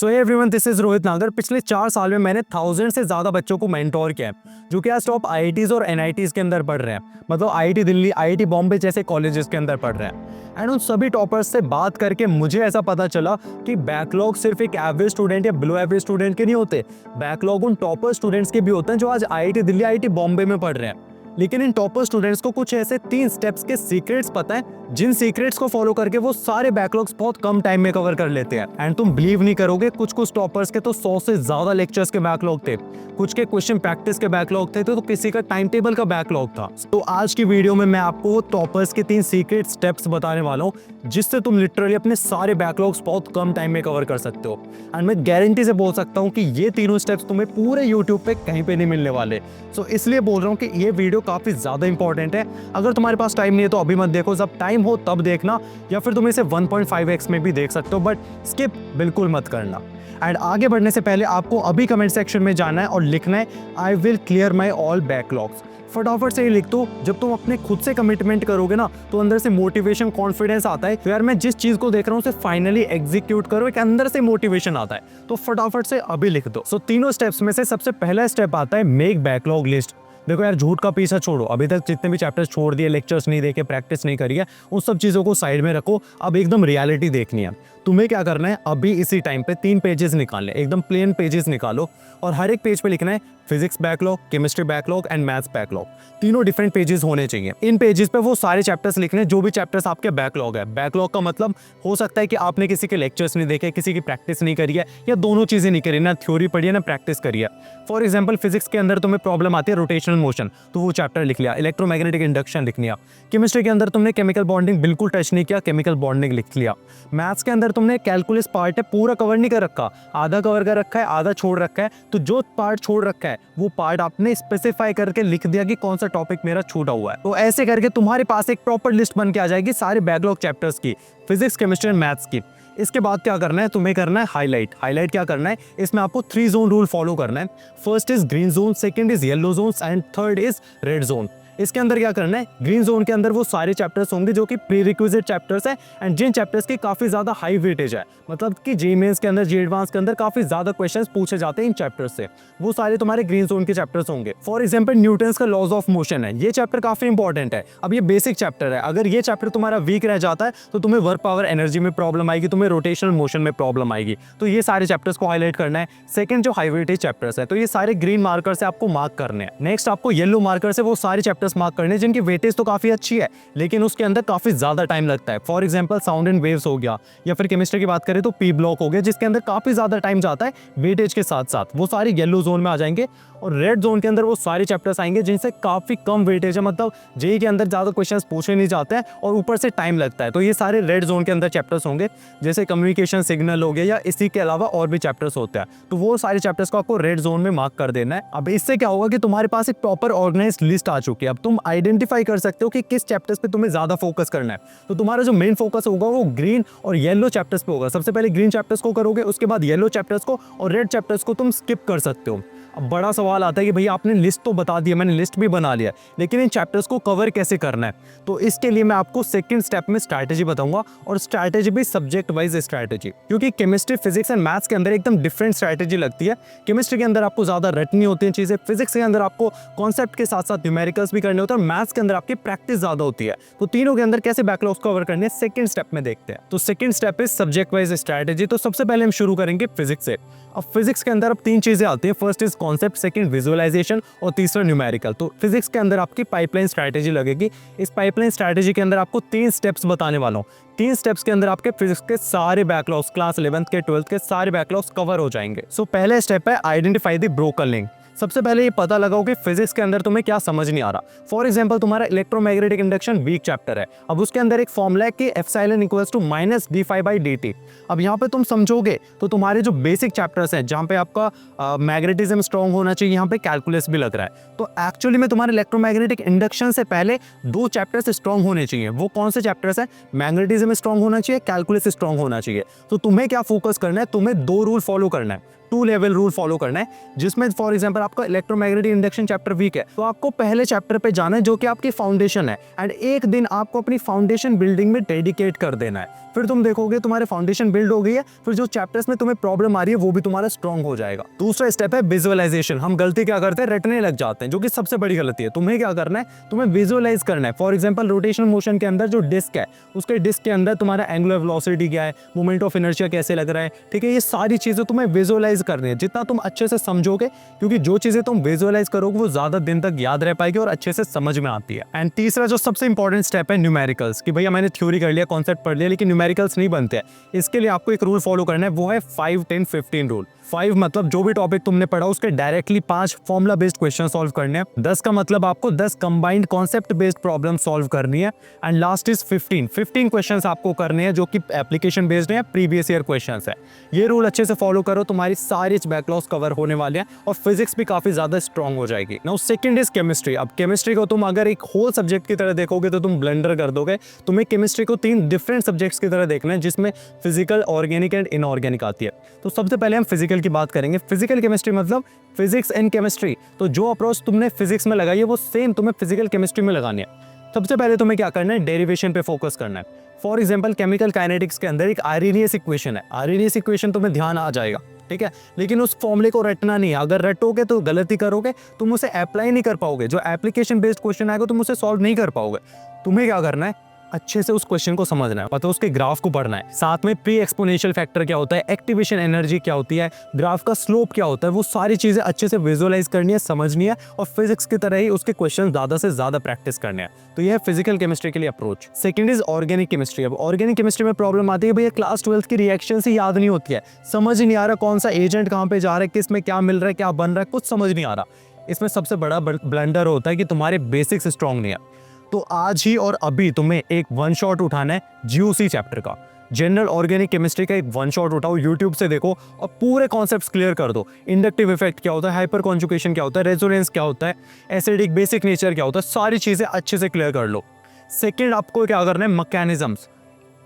So hey everyone, this is Rohit Nagar. पिछले 4 साल में मैंने 1000 से ज़्यादा बच्चों को मेंटोर किया है, जो कि आज टॉप आईआईटीज़ और एनआईटीज़ के अंदर पढ़ रहे हैं। मतलब आईआईटी दिल्ली, आईआईटी बॉम्बे जैसे कॉलेजेस के अंदर पढ़ रहे हैं। एंड उन सभी टॉपर्स से बात करके मुझे ऐसा पता चला कि बैकलॉग सिर्फ एक एवरेज स्टूडेंट या बिलो एवरेज स्टूडेंट के नहीं होते। बैकलॉग उन टॉपर स्टूडेंट्स के भी होते हैं जो आज आईआईटी दिल्ली, आईआईटी बॉम्बे में पढ़ रहे हैं। लेकिन इन टॉपर स्टूडेंट्स को कुछ ऐसे 3 स्टेप्स के सीक्रेट्स पता है, जिन सीक्रेट्स को फॉलो करके वो सारे बैकलॉग्स बहुत कम टाइम में कवर कर लेते हैं। एंड तुम बिलीव नहीं करोगे, कुछ टॉपर्स के तो 100 से ज्यादा लेक्चर्स के बैकलॉग थे, कुछ के क्वेश्चन प्रैक्टिस के बैकलॉग थे, तो किसी का टाइम टेबल का बैकलॉग था। तो आज की वीडियो में मैं आपको टॉपर्स के 3 सीक्रेट स्टेप्स बताने वाला हूँ, जिससे तुम लिटरली अपने सारे बैकलॉग्स बहुत कम टाइम में कवर कर सकते हो। एंड मैं गारंटी से बोल सकता हूँ कि ये तीनों स्टेप्स तुम्हें पूरे यूट्यूब पे कहीं पे नहीं मिलने वाले। सो इसलिए बोल रहा हूँ कि ये वीडियो काफी ज्यादा इंपॉर्टेंट है। अगर तुम्हारे पास टाइम नहीं है तो अभी मत देखो, जब टाइम हो तब देखना, या फिर तुम इसे 1.5x में भी देख सकते हो, बट स्किप बिल्कुल मत करना। एंड आगे बढ़ने से पहले आपको अभी कमेंट सेक्शन में जाना है और लिखना है I will clear my all backlogs. फटाफट से ये लिख दो। जब तुम अपने खुद से कमिटमेंट करोगे ना, तो अंदर से मोटिवेशन, कॉन्फिडेंस आता है। तो यार मैं जिस चीज को देख रहा हूँ उसे फाइनली एग्जीक्यूट करो, एक अंदर से मोटिवेशन आता है। तो फटाफट से अभी लिख दो। सो तीनों स्टेप्स में से सबसे पहला स्टेप आता है मेक बैकलॉग लिस्ट। देखो यार, झूठ का पीछा छोड़ो। अभी तक जितने भी चैप्टर्स छोड़ दिए, लेक्चर्स नहीं देखे, प्रैक्टिस नहीं करी है, उन सब चीज़ों को साइड में रखो। अब एकदम रियलिटी देखनी है। तुम्हें क्या करना है, अभी इसी टाइम पे 3 पेजेस निकालने, एकदम प्लेन पेजेस निकालो, और हर एक पेज पे लिखना है physics backlog, chemistry backlog and maths backlog. तीनों डिफरेंट पेजेस होने चाहिए। इन पेजेस पे वो सारे चैप्टर्स लिखने जो भी चैप्टर्स आपके बैकलॉग है। बैकलॉग का मतलब हो सकता है कि आपने किसी के लेक्चर्स नहीं देखे, किसी की प्रैक्टिस नहीं करी है, या दोनों चीजें नहीं करी, ना थ्योरी पढ़ी है ना प्रैक्टिस करी है। फॉर एग्जाम्पल, फिजिक्स के अंदर तुम्हें प्रॉब्लम आती है रोटेशनल मोशन, तो वो चैप्टर लिख लिया। इलेक्ट्रोमैग्नेटिक इंडक्शन लिख लिया। केमिस्ट्री के अंदर तुमने केमिकल बॉन्डिंग बिल्कुल टच नहीं किया, केमिकल बॉन्डिंग लिख लिया। मैथ्स के अंदर तुमने कैलकुलस पार्ट है पूरा कवर नहीं कर रखा, आधा कवर कर रखा है, आधा छोड़ रखा है। तो जो पार्ट छोड़ रखा है वो पार्ट आपने स्पेसिफाई करके लिख दिया कि कौन सा टॉपिक मेरा छूटा हुआ है। तो ऐसे करके तुम्हारे पास एक प्रॉपर लिस्ट बन के आ जाएगी सारे बैकलॉग चैप्टर्स की, फिजिक्स, केमिस्ट्री एंड मैथ्स की। इसके बाद क्या करना है, तुम्हें करना है हाईलाइट। हाईलाइट क्या करना है, इसमें आपको 3 जोन रूल फॉलो करना है। First is green zone, second is yellow zone and third is red zone. इसके अंदर क्या करना है, ग्रीन जोन के अंदर वो सारे चैप्टर्स होंगे जो कि प्री रिक्विजिट चैप्टर्स हैं, एंड जिन चैप्टर्स की काफी ज्यादा हाई वेटेज है, मतलब कि जे मेंस के अंदर, जे एडवांस के अंदर काफी ज्यादा क्वेश्चंस पूछे जाते हैं इन चैप्टर्स से, वो सारे तुम्हारे ग्रीन जोन के चैप्टर्स होंगे। फॉर एग्जांपल, न्यूटन्स का लॉज ऑफ मोशन है, ये चैप्टर काफी इंपॉर्टेंट है। अब ये बेसिक चैप्टर है, अगर ये चैप्टर तुम्हारा वीक रह जाता है तो तुम्हें वर्क पावर एनर्जी में प्रॉब्लम आएगी, तुम्हें रोटेशनल मोशन में प्रॉब्लम आएगी। तो ये सारे चैप्टर्स को हाईलाइट करना है। सेकंड, जो हाई वेटेज चैप्टर्स है, तो ये सारे ग्रीन मार्कर से आपको मार्क करने हैं। नेक्स्ट, आपको येलो मार्कर से वो सारे चैप्टर्स मार्क करने हैं जिनकी वेटेज तो काफी अच्छी है, लेकिन उसके अंदर काफी ज्यादा टाइम लगता है। For example, sound and waves हो गया, या फिर केमिस्ट्री की बात करें तो पी ब्लॉक हो गया, जिसके अंदर काफी ज्यादा टाइम जाता है वेटेज के साथ साथ, वो सारे येलो जोन में आ जाएंगे। और रेड जोन के अंदर वो सारे चैप्टर्स आएंगे जिनसे काफी कम वेटेज है, मतलब जेईई के अंदर ज्यादा क्वेश्चंस पूछे नहीं जाते हैं और ऊपर से टाइम लगता है। तो ये सारे रेड जोन के अंदर चैप्टर्स होंगे, जैसे कम्युनिकेशन, सिग्नल हो गया, या इसी के अलावा और भी चैप्टर्स होते हैं। तो वो सारे चैप्टर्स को आपको रेड जोन में मार्क कर देना है। अब इससे क्या होगा कि तुम्हारे पास एक प्रॉपर ऑर्गेनाइज्ड लिस्ट आ चुकी है। अब तुम आइडेंटिफाई कर सकते हो कि किस चैप्टर्स पे तुम्हें ज्यादा फोकस करना है। तो तुम्हारा जो मेन फोकस होगा वो ग्रीन और येलो चैप्टर्स पे होगा। सबसे पहले ग्रीन चैप्टर्स को करोगे, उसके बाद येलो चैप्टर्स को, और रेड चैप्टर्स को तुम स्किप कर सकते हो। अब बड़ा सवाल आता है कि भैया आपने लिस्ट तो बता दिया, मैंने लिस्ट भी बना लिया, लेकिन इन चैप्टर्स को कवर कैसे करना है। तो इसके लिए मैं आपको सेकंड स्टेप में स्ट्रैटेजी बताऊंगा, और स्ट्रैटेजी भी सब्जेक्ट वाइज स्ट्रैटेजी, क्योंकि केमिस्ट्री, फिजिक्स एंड मैथ्स के अंदर एकदम डिफरेंट स्ट्रैटेजी लगती है। केमिस्ट्री के अंदर आपको ज्यादा रटनी होती है चीजें, फिजिक्स के अंदर आपको कॉन्सेप्ट के साथ साथ न्यूमेरिकल्स भी करने होते हैं, और मैथ्स के अंदर आपकी प्रैक्टिस ज्यादा होती है। तो तीनों के अंदर कैसे बैकलॉग्स कवर करने हैं, सेकंड स्टेप में देखते हैं। तो second step is subject wise strategy. तो सबसे पहले हम शुरू करेंगे फिजिक्स से। अब फिजिक्स के अंदर अब 3 चीजें आती हैं। First is concept, second visualisation, और तीसरा न्यूमेरिकल। तो फिजिक्स के अंदर आपकी पाइपलाइन स्ट्रैटेजी लगेगी। इस पाइपलाइन स्ट्रैटेजी के अंदर आपको 3 स्टेप्स बताने वाला हूँ। 3 स्टेप्स के अंदर आपके फिजिक्स के सारे बैकलॉग्स, क्लास 11th के 12th के सारे बैकलॉग्स कवर हो जाएंगे। सो पहला स्टेप है आइडेंटिफाई द ब्रोकन लिंक। सबसे पहले ये पता लगाओ कि फिजिक्स के अंदर तुम्हें क्या समझ नहीं आ रहा। फॉर एग्जांपल, तुम्हारा इलेक्ट्रोमैग्नेटिक इंडक्शन वीक चैप्टर है। अब उसके अंदर एक फॉर्मूला है कि epsilon equals to minus d∅/dt। अब यहाँ पे तुम समझोगे तो तुम्हारे जो बेसिक चैप्टर्स हैं, जहाँ पे आपका मैग्नेटिज्म स्ट्रॉन्ग होना चाहिए, यहाँ पे कैलकुलस भी लग रहा है। तो एक्चुअली में तुम्हारे इलेक्ट्रोमैग्नेटिक इंडक्शन से पहले 2 चैप्टर्स स्ट्रॉन्ग होने चाहिए। वो कौन से चैप्टर्स हैं? मैग्नेटिज्म स्ट्रॉन्ग होना चाहिए, कैलकुलस स्ट्रॉन्ग होना चाहिए। तो तुम्हें क्या फोकस करना है, तुम्हें 2 रूल फॉलो करना है। 2 लेवल रूल फॉलो करना है, जिसमें फॉर एग्जांपल आपका इलेक्ट्रोमैग्नेटिक इंडक्शन चैप्टर वीक है तो आपको पहले चैप्टर पे जाना है जो कि आपकी फाउंडेशन है, एंड एक दिन आपको अपनी फाउंडेशन बिल्डिंग में डेडिकेट कर देना है। फिर तुम देखोगे तुम्हारे फाउंडेशन बिल्ड हो गई है, फिर जो चैप्टर्स में तुम्हें प्रॉब्लम आ रही है वो भी तुम्हारा स्ट्रांग हो जाएगा। दूसरा स्टेप है विजुअलाइजेशन। हम गलती क्या करते हैं, रटने लग जाते हैं, जो कि सबसे बड़ी गलती है। तुम्हें क्या करना है, तुम्हें विजुअलाइज करना है। फॉर एग्जांपल रोटेशनल मोशन के अंदर जो डिस्क है, उसके डिस्क के अंदर तुम्हारा एंगुलर वेलोसिटी क्या है, मोमेंट ऑफ इनर्शिया कैसे लग रहा है, ठीक है, ये सारी चीजें तुम्हें विजुअलाइज करनी है। जितना तुम अच्छे से समझोगे, क्योंकि जो चीजें तुम विजुअलाइज करोगे वो ज्यादा दिन तक याद रह पाएगी और अच्छे से समझ में आती है। एंड तीसरा जो सबसे इंपॉर्टेंट स्टेप है न्यूमेरिकल्स, कि भैया मैंने थ्योरी कर लिया, कॉन्सेप्ट पढ़ लिया, लेकिन न्यूमेरिकल्स नहीं बनते। इसके लिए आपको एक रूल फॉलो करना है, वो है 5-10-15 रूल। 5 मतलब जो भी टॉपिक तुमने पढ़ा उसके directly 5 formula based question solve करने हैं। 10 का मतलब आपको 10 combined concept based problem solve करनी है। एंड लास्ट इज 15 क्वेश्चंस आपको करने हैं जो कि एप्लीकेशन बेस्ड है, प्रीवियस ईयर क्वेश्चंस है। ये रूल अच्छे से फॉलो करो, तुम्हारी सारी बैकलॉग्स कवर होने वाले हैं और फिजिक्स भी काफी ज्यादा स्ट्रांग हो जाएगी। Now second is chemistry. अब केमिस्ट्री को तुम अगर एक होल सब्जेक्ट की तरह देखोगे तो तुम ब्लंडर कर दोगे। तुम्हें केमिस्ट्री को 3 डिफरेंट सब्जेक्ट्स की तरह देखना है, जिसमें फिजिकल, ऑर्गेनिक एंड इनऑर्गेनिक आती है। तो सबसे पहले हम फिजिकल की बात करेंगे। फिजिकल केमिस्ट्री मतलब फिजिक्स एंड केमिस्ट्री। तो जो अप्रोच तुमने फिजिक्स में लगाई है वो सेम तुम्हें फिजिकल केमिस्ट्री में लगानी है। सबसे पहले तुम्हें क्या करना है, डेरिवेशन पे फोकस करना है। फॉर एग्जांपल केमिकल काइनेटिक्स के अंदर एक आर्हेनियस इक्वेशन है। आर्हेनियस इक्वेशन तुम्हें ध्यान आ जाएगा, ठीक है, लेकिन उस फॉर्मूले को रटना नहीं है। अगर रटोगे तो गलती करोगे, तुम उसे अप्लाई नहीं कर पाओगे। जो एप्लीकेशन बेस्ड क्वेश्चन आएगा तुम उसे सॉल्व नहीं कर पाओगे। तुम्हें क्या करना है, अच्छे से उस क्वेश्चन को समझना है, मतलब उसके ग्राफ को पढ़ना है। साथ में प्री एक्सपोनेंशियल फैक्टर क्या होता है, एक्टिवेशन एनर्जी क्या होती है, ग्राफ का स्लोप क्या होता है, वो सारी चीजें अच्छे से विजुअलाइज करनी है, समझनी है और फिजिक्स की तरह ही उसके क्वेश्चन ज्यादा से ज्यादा प्रैक्टिस करने हैं। तो यह है फिजिकल केमिस्ट्री के लिए approach. Second is organic chemistry. अब ऑर्गेनिक केमिस्ट्री में प्रॉब्लम आती है, भैया क्लास 12 की रिएक्शन से याद नहीं होती है, समझ ही नहीं आ रहा कौन सा एजेंट कहाँ पे जा रहा है, किस में क्या मिल रहा है, क्या बन रहा है, कुछ समझ नहीं आ रहा। इसमें सबसे बड़ा ब्लंडर होता है कि तुम्हारे बेसिक्स स्ट्रांग नहीं है। तो आज ही और अभी तुम्हें एक वन शॉट उठाना है जीओसी चैप्टर का, जनरल ऑर्गेनिक केमिस्ट्री का एक वन शॉट उठाओ, यूट्यूब से देखो और पूरे कॉन्सेप्ट्स क्लियर कर दो। इंडक्टिव इफेक्ट क्या होता है, हाइपर कॉन्जुगेशन क्या होता है, रेजोनेंस क्या होता है, एसिडिक बेसिक नेचर क्या होता है, सारी चीजें अच्छे से क्लियर कर लो। सेकेंड आपको क्या करना है, मैकेनिज्म्स।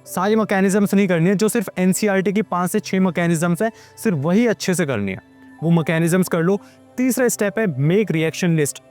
सारी मैकेनिज्म्स नहीं करनी है, जो सिर्फ एनसीईआरटी की 5 से 6 मैकेनिज्म्स है सिर्फ वही अच्छे से करनी है, वो मैकेनिज्म्स कर लो। तीसरा स्टेप है मेक रिएक्शन लिस्ट।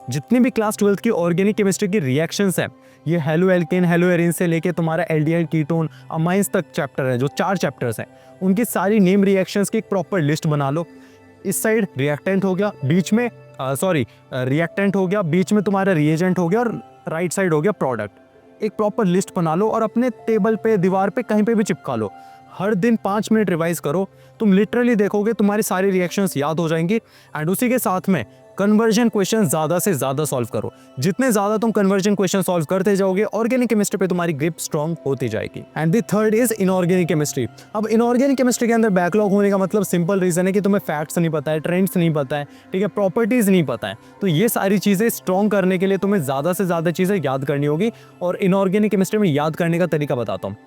जितनी भी क्लास 12 की ऑर्गेनिक केमिस्ट्री की रिएक्शंस है, ये हेलो एल्केन, हेलो एरिन से लेके तुम्हारा एल्डिहाइड, कीटोन, अमाइंस तक चैप्टर है, जो 4 चैप्टर्स हैं, उनकी सारी नेम रिएक्शंस की एक प्रॉपर लिस्ट बना लो। इस साइड रिएक्टेंट हो गया, बीच में रिएक्टेंट हो गया, बीच में तुम्हारा रिएजेंट हो गया और राइट साइड हो गया प्रोडक्ट। एक प्रॉपर लिस्ट बना लो और अपने टेबल पे, दीवार पे, कहीं पे भी चिपका लो। हर दिन 5 मिनट रिवाइज करो, तुम लिटरली देखोगे तुम्हारी सारी रिएक्शंस याद हो जाएंगी। एंड उसी के साथ में कन्वर्जन क्वेश्चन ज्यादा से ज्यादा सॉल्व करो। जितने ज्यादा तुम कन्वर्जन क्वेश्चन सॉल्व करते जाओगे, ऑर्गेनिक केमिस्ट्री पे तुम्हारी ग्रिप स्ट्रांग होती जाएगी। And the third is inorganic chemistry. अब इनऑर्गेनिक केमिस्ट्री के अंदर बैकलॉग होने का मतलब सिंपल रीजन है कि तुम्हें फैक्ट्स नहीं पता है, ट्रेंड्स नहीं पता है, ठीक है, प्रॉपर्टीज नहीं पता है। तो ये सारी चीजें स्ट्रॉन्ग करने के लिए तुम्हें ज्यादा से ज्यादा चीजें याद करनी होगी। और इनऑर्गेनिक केमिस्ट्री में याद करने का तरीका बताता हूँ।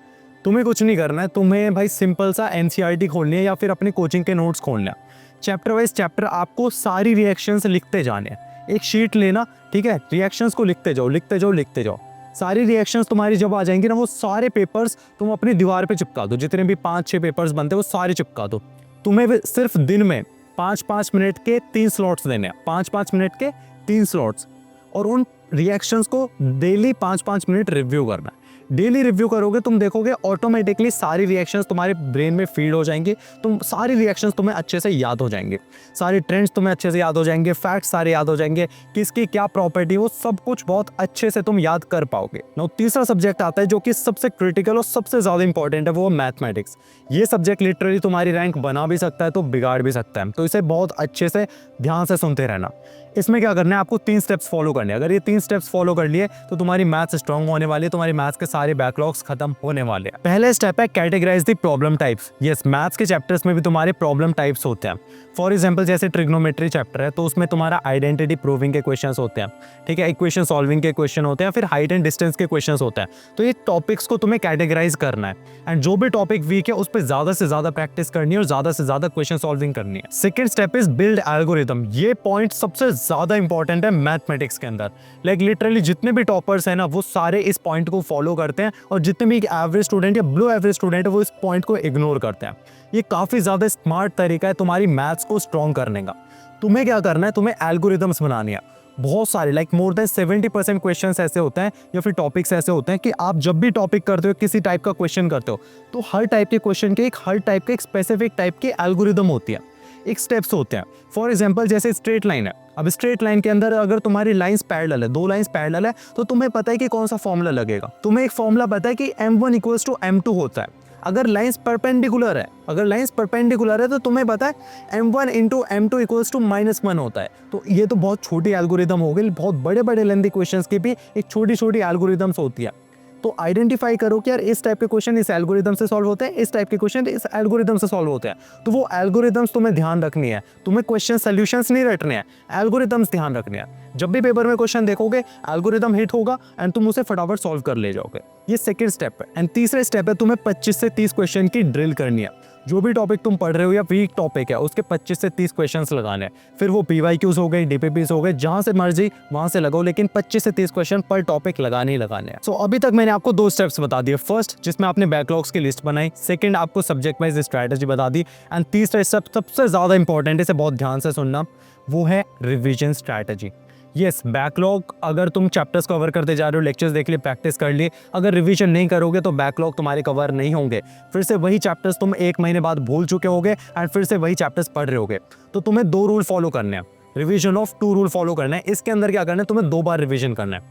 तुम्हें कुछ नहीं करना है, तुम्हें भाई सिंपल सा एनसीईआरटी खोलनी है या फिर अपनी कोचिंग के नोट्स खोलना है। चैप्टर वाइज चैप्टर आपको सारी रिएक्शंस लिखते जाने हैं। एक शीट लेना, ठीक है, रिएक्शंस को लिखते जाओ, लिखते जाओ, लिखते जाओ। सारी रिएक्शंस तुम्हारी जब आ जाएंगी ना, वो सारे पेपर्स तुम अपनी दीवार पे चिपका दो। जितने भी 5-6 पेपर्स बनते हैं वो सारे चिपका दो। तुम्हें सिर्फ दिन में 5-5 मिनट के 3 स्लॉट्स देने हैं, 5-5 मिनट के 3 स्लॉट्स, और उन रिएक्शंस को डेली 5-5 मिनट रिव्यू करना है। डेली रिव्यू करोगे, तुम देखोगे ऑटोमेटिकली सारी रिएक्शंस तुम्हारे ब्रेन में फीड हो जाएंगे। तुम सारी रिएक्शंस तुम्हें अच्छे से याद हो जाएंगे, सारे ट्रेंड्स तुम्हें अच्छे से याद हो जाएंगे, फैक्ट्स सारे याद हो जाएंगे, किसकी क्या प्रॉपर्टी, वो सब कुछ बहुत अच्छे से तुम याद कर पाओगे। नाउ तीसरा सब्जेक्ट आता है जो कि सबसे क्रिटिकल और सबसे ज्यादा इंपॉर्टेंट है, वो मैथमेटिक्स। ये सब्जेक्ट लिटरली तुम्हारी रैंक बना भी सकता है तो बिगाड़ भी सकता है, तो इसे बहुत अच्छे से ध्यान से सुनते रहना। इसमें क्या करना है, आपको 3 स्टेप्स फॉलो करने हैं। अगर ये 3 स्टेप्स फॉलो कर लिए तो तुम्हारी मैथ्स स्ट्रांग होने वाली है, तुम्हारी मैथ्स के सारे बैकलॉग्स खत्म होने वाले हैं। पहले स्टेप है categorise the problem types. Yes, maths के चैप्टर्स में भी तुम्हारे प्रॉब्लम टाइप्स होते हैं। फॉर एग्जांपल जैसे ट्रिग्नोमेट्री चैप्टर है तो उसमें तुम्हारा आइडेंटिटी प्रूविंग के क्वेश्चंस होते हैं, ठीक है, इक्वेशन सॉल्विंग के क्वेश्चन होते हैं, फिर हाइट एंड डिस्टेंस के क्वेश्चंस होते हैं। तो ये टॉपिक्स को तुम्हें कैटेगराइज करना है एंड जो भी टॉपिक वीक है उस पर ज्यादा से ज्यादा प्रैक्टिस करनी है और ज्यादा से ज्यादा क्वेश्चन सॉल्विंग करनी है। Second step is build algorithm. ये पॉइंट सबसे ज्यादा इंपॉर्टेंट है मैथमेटिक्स के अंदर। लाइक लिटरली जितने भी टॉपर्स हैं ना, वो सारे इस पॉइंट को फॉलो करते करते हैं और जितने भी एवरेज स्टूडेंट या बिलो एवरेज स्टूडेंट है वो इस पॉइंट को इग्नोर करते हैं। ये काफ़ी ज़्यादा स्मार्ट तरीका है तुम्हारी मैथ्स को स्ट्रॉन्ग करने का। तुम्हें क्या करना है, तुम्हें एल्गोरिदम्स बनानी है। बहुत सारे लाइक मोर देन 70% क्वेश्चंस ऐसे होते हैं या फिर टॉपिक्स ऐसे होते हैं कि आप जब भी टॉपिक करते हो, किसी टाइप का क्वेश्चन करते हो, तो हर टाइप के क्वेश्चन के हर टाइप के एक स्पेसिफिक टाइप की एल्गोरिदम होती है, एक स्टेप्स होते हैं। फॉर एग्जांपल जैसे स्ट्रेट लाइन है, अब स्ट्रेट लाइन के अंदर अगर तुम्हारी लाइंस पैरेलल है, 2 लाइंस पैरेलल है, तो तुम्हें पता है कि कौन सा फॉर्मूला लगेगा। तुम्हें एक फॉर्मूला पता है कि m1 इक्वल्स टू m2 होता है। अगर लाइंस परपेंडिकुलर है, तो तुम्हें पता है m1 into m2 equals to -1 होता है। तो ये तो बहुत छोटी एल्गोरिदम हो गई। बहुत बड़े बड़े लेंथी क्वेश्चंस की भी एक छोटी छोटी एल्गोरिदम्स होती है। तो आइडेंटिफाई करो कि यार इस टाइप के क्वेश्चन इस एल्गोरिदम से सॉल्व होते हैं, इस टाइप के क्वेश्चन इस एल्गोरिदम से सॉल्व होते हैं। तो वो एल्गोरिदम्स तुम्हें ध्यान रखनी है, तुम्हें क्वेश्चन सॉल्यूशंस नहीं रटने हैं, एल्गोरिदम्स ध्यान रखने हैं। जब भी पेपर में क्वेश्चन देखोगे एल्गोरिदम हिट होगा एंड तुम उसे फटाफट सॉल्व कर ले जाओगे। ये सेकंड स्टेप है। एंड तीसरा स्टेप है, तुम्हें 25 से 30 क्वेश्चन की ड्रिल करनी है। जो भी टॉपिक तुम पढ़ रहे हो या वीक टॉपिक है, उसके 25 से 30 क्वेश्चंस लगाने हैं। फिर वो PYQs हो गए, DPPs हो गए, जहां से मर्जी वहां से लगाओ, लेकिन 25 से 30 क्वेश्चन पर टॉपिक लगाने ही लगाने हैं। सो अभी तक मैंने आपको 2 स्टेप्स बता दिए। फर्स्ट, जिसमें आपने बैकलॉग्स की लिस्ट बनाई। सेकंड, आपको सब्जेक्ट वाइज स्ट्रैटेजी बता दी। एंड तीसरा स्टेप सबसे ज्यादा इंपॉर्टेंट है, इसे बहुत ध्यान से सुनना, वो है रिविजन स्ट्रैटेजी। यस, बैकलॉग अगर तुम चैप्टर्स कवर करते जा रहे हो, लेक्चर्स देख लिए, प्रैक्टिस कर लिए, अगर रिवीजन नहीं करोगे तो बैकलॉग तुम्हारे कवर नहीं होंगे। फिर से वही चैप्टर्स तुम 1 महीने बाद भूल चुके होगे एंड फिर से वही चैप्टर्स पढ़ रहे होगे। तो तुम्हें 2 रूल फॉलो करने हैं, रिवीजन ऑफ 2 रूल फॉलो करना है। इसके अंदर क्या करना है, तुम्हें 2 बार रिवीजन करना है।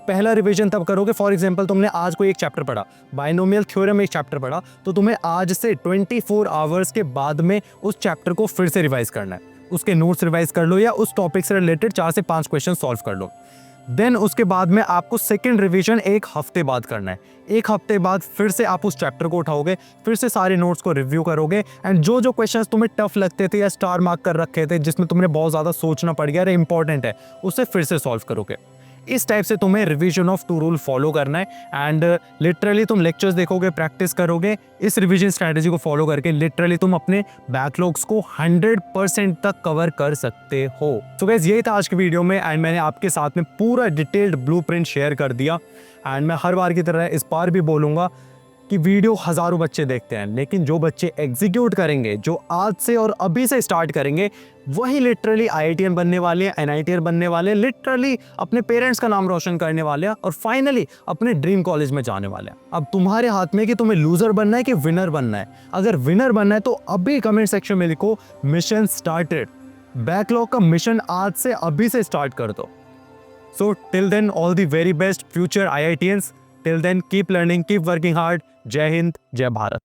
पहला रिवीजन तब करोगे, फॉर एग्जांपल तुमने आज कोई एक चैप्टर पढ़ा, बाइनोमियल थ्योरम एक चैप्टर पढ़ा, तो तुम्हें आज से 24 आवर्स के बाद में उस चैप्टर को फिर से रिवाइज करना है। उसके नोट्स रिवाइज कर लो या उस टॉपिक से रिलेटेड 4 से 5 क्वेश्चन सॉल्व कर लो। देन उसके बाद में आपको सेकंड रिवीजन 1 हफ्ते बाद करना है। 1 हफ्ते बाद फिर से आप उस चैप्टर को उठाओगे, फिर से सारे नोट्स को रिव्यू करोगे एंड जो जो क्वेश्चंस तुम्हें टफ लगते थे या स्टार मार्क कर रखे थे, जिसमें तुमने बहुत ज़्यादा सोचना पड़ गया, अरे इंपॉर्टेंट है, उसे फिर से सॉल्व करोगे। इस टाइप से तुम्हें रिवीजन ऑफ 2 रूल फॉलो करना है एंड लिटरली तुम लेक्चर्स देखोगे, प्रैक्टिस करोगे, इस रिवीजन स्ट्रैटेजी को फॉलो करके लिटरली तुम अपने बैकलॉग्स को 100% तक कवर कर सकते हो। सो गाइस, यही था आज की वीडियो में एंड मैंने आपके साथ में पूरा डिटेल्ड ब्लूप्रिंट शेयर कर दिया। एंड मैं हर बार की तरह इस बार भी बोलूँगा कि वीडियो हज़ारों बच्चे देखते हैं, लेकिन जो बच्चे एग्जीक्यूट करेंगे, जो आज से और अभी से स्टार्ट करेंगे, वही लिटरली IITian बनने वाले हैं, NITian बनने वाले हैं, लिटरली अपने पेरेंट्स का नाम रोशन करने वाले हैं और फाइनली अपने ड्रीम कॉलेज में जाने वाले हैं। अब तुम्हारे हाथ में कि तुम्हें लूजर बनना है कि विनर बनना है। अगर विनर बनना है तो अभी कमेंट सेक्शन में लिखो मिशन स्टार्टेड। बैकलॉग का मिशन आज से अभी से स्टार्ट कर दो। So till then, all the very best future IITians। Till then, keep learning, keep working hard. जय हिंद, जय भारत।